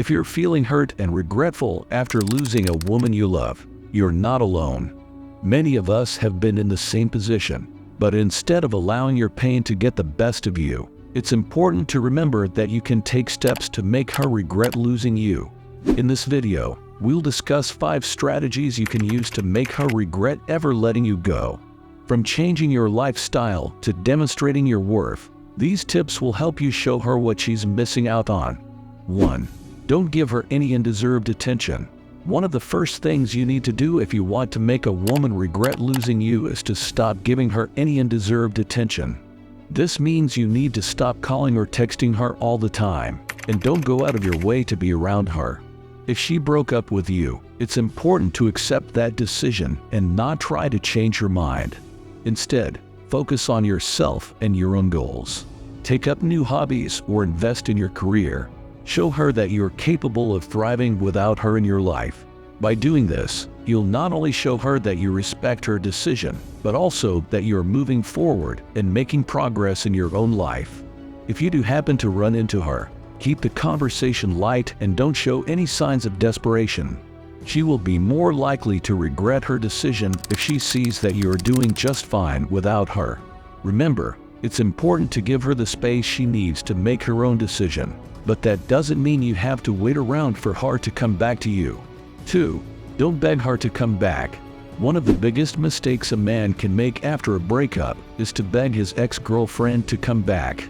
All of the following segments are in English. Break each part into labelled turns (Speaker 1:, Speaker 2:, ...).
Speaker 1: If you're feeling hurt and regretful after losing a woman you love, you're not alone. Many of us have been in the same position, but instead of allowing your pain to get the best of you, it's important to remember that you can take steps to make her regret losing you. In this video, we'll discuss 5 strategies you can use to make her regret ever letting you go. From changing your lifestyle to demonstrating your worth, these tips will help you show her what she's missing out on. 1. Don't give her any undeserved attention. One of the first things you need to do if you want to make a woman regret losing you is to stop giving her any undeserved attention. This means you need to stop calling or texting her all the time, and don't go out of your way to be around her. If she broke up with you, it's important to accept that decision and not try to change her mind. Instead, focus on yourself and your own goals. Take up new hobbies or invest in your career. Show her that you're capable of thriving without her in your life. By doing this, you'll not only show her that you respect her decision, but also that you're moving forward and making progress in your own life. If you do happen to run into her, keep the conversation light and don't show any signs of desperation. She will be more likely to regret her decision if she sees that you're doing just fine without her. Remember, it's important to give her the space she needs to make her own decision, but that doesn't mean you have to wait around for her to come back to you. 2. Don't beg her to come back. One of the biggest mistakes a man can make after a breakup is to beg his ex-girlfriend to come back.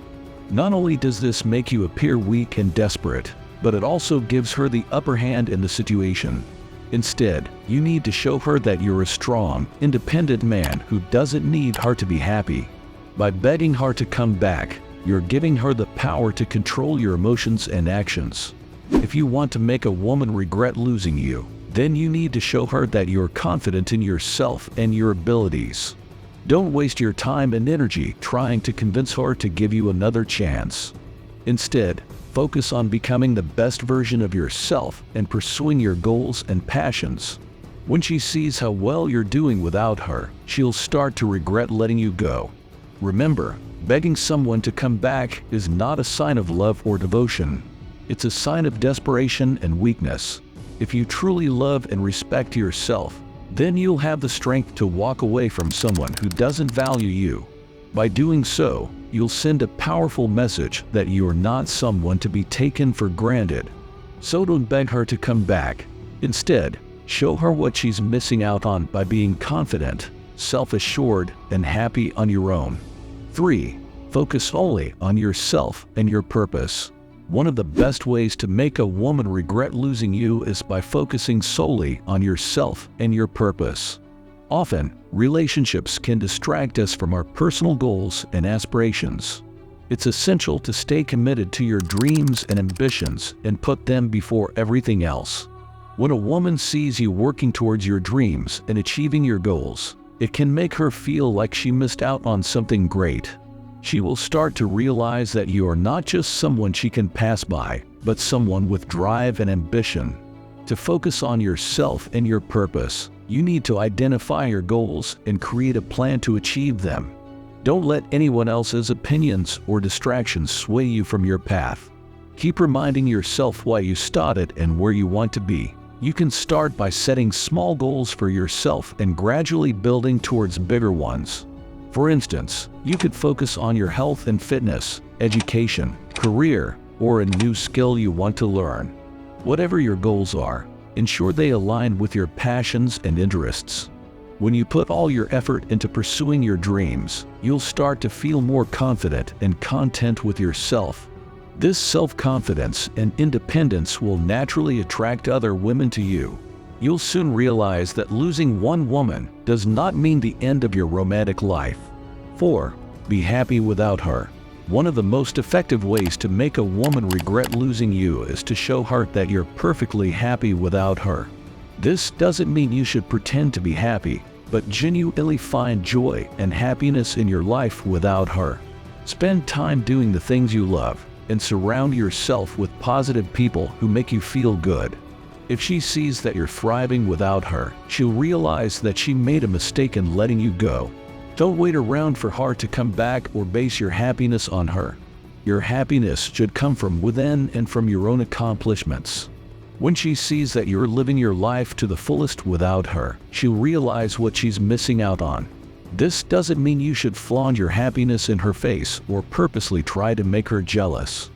Speaker 1: Not only does this make you appear weak and desperate, but it also gives her the upper hand in the situation. Instead, you need to show her that you're a strong, independent man who doesn't need her to be happy. By begging her to come back, you're giving her the power to control your emotions and actions. If you want to make a woman regret losing you, then you need to show her that you're confident in yourself and your abilities. Don't waste your time and energy trying to convince her to give you another chance. Instead, focus on becoming the best version of yourself and pursuing your goals and passions. When she sees how well you're doing without her, she'll start to regret letting you go. Remember, begging someone to come back is not a sign of love or devotion. It's a sign of desperation and weakness. If you truly love and respect yourself, then you'll have the strength to walk away from someone who doesn't value you. By doing so, you'll send a powerful message that you're not someone to be taken for granted. So don't beg her to come back. Instead, show her what she's missing out on by being confident, self-assured, and happy on your own. 3. Focus solely on yourself and your purpose. One of the best ways to make a woman regret losing you is by focusing solely on yourself and your purpose. Often, relationships can distract us from our personal goals and aspirations. It's essential to stay committed to your dreams and ambitions and put them before everything else. When a woman sees you working towards your dreams and achieving your goals, it can make her feel like she missed out on something great. She will start to realize that you are not just someone she can pass by, but someone with drive and ambition. To focus on yourself and your purpose, you need to identify your goals and create a plan to achieve them. Don't let anyone else's opinions or distractions sway you from your path. Keep reminding yourself why you started and where you want to be. You can start by setting small goals for yourself and gradually building towards bigger ones. For instance, you could focus on your health and fitness, education, career, or a new skill you want to learn. Whatever your goals are, ensure they align with your passions and interests. When you put all your effort into pursuing your dreams, you'll start to feel more confident and content with yourself. This self-confidence and independence will naturally attract other women to you. You'll soon realize that losing one woman does not mean the end of your romantic life. 4. Be happy without her. One of the most effective ways to make a woman regret losing you is to show her that you're perfectly happy without her. This doesn't mean you should pretend to be happy, but genuinely find joy and happiness in your life without her. Spend time doing the things you love, and surround yourself with positive people who make you feel good. If she sees that you're thriving without her, she'll realize that she made a mistake in letting you go. Don't wait around for her to come back or base your happiness on her. Your happiness should come from within and from your own accomplishments. When she sees that you're living your life to the fullest without her, she'll realize what she's missing out on. This doesn't mean you should flaunt your happiness in her face or purposely try to make her jealous.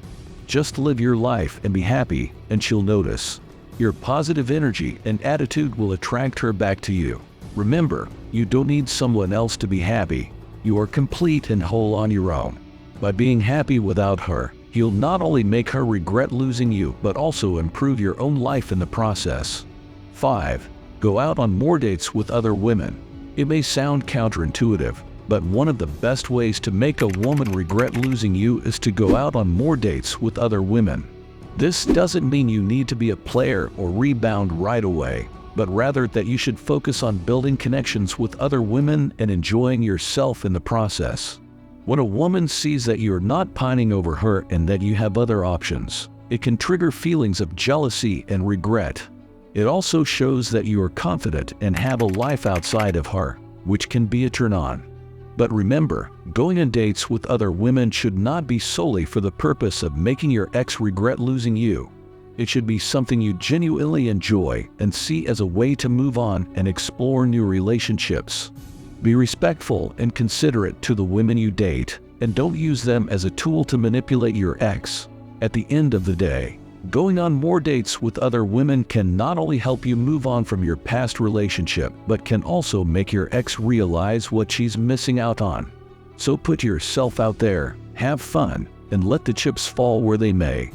Speaker 1: Just live your life and be happy, and she'll notice. Your positive energy and attitude will attract her back to you. Remember, you don't need someone else to be happy. You are complete and whole on your own. By being happy without her, you'll not only make her regret losing you, but also improve your own life in the process. 5. Go out on more dates with other women. It may sound counterintuitive, but one of the best ways to make a woman regret losing you is to go out on more dates with other women. This doesn't mean you need to be a player or rebound right away, but rather that you should focus on building connections with other women and enjoying yourself in the process. When a woman sees that you're not pining over her and that you have other options, it can trigger feelings of jealousy and regret. It also shows that you are confident and have a life outside of her, which can be a turn-on. But remember, going on dates with other women should not be solely for the purpose of making your ex regret losing you. It should be something you genuinely enjoy and see as a way to move on and explore new relationships. Be respectful and considerate to the women you date, and don't use them as a tool to manipulate your ex. At the end of the day, going on more dates with other women can not only help you move on from your past relationship, but can also make your ex realize what she's missing out on. So put yourself out there, have fun, and let the chips fall where they may.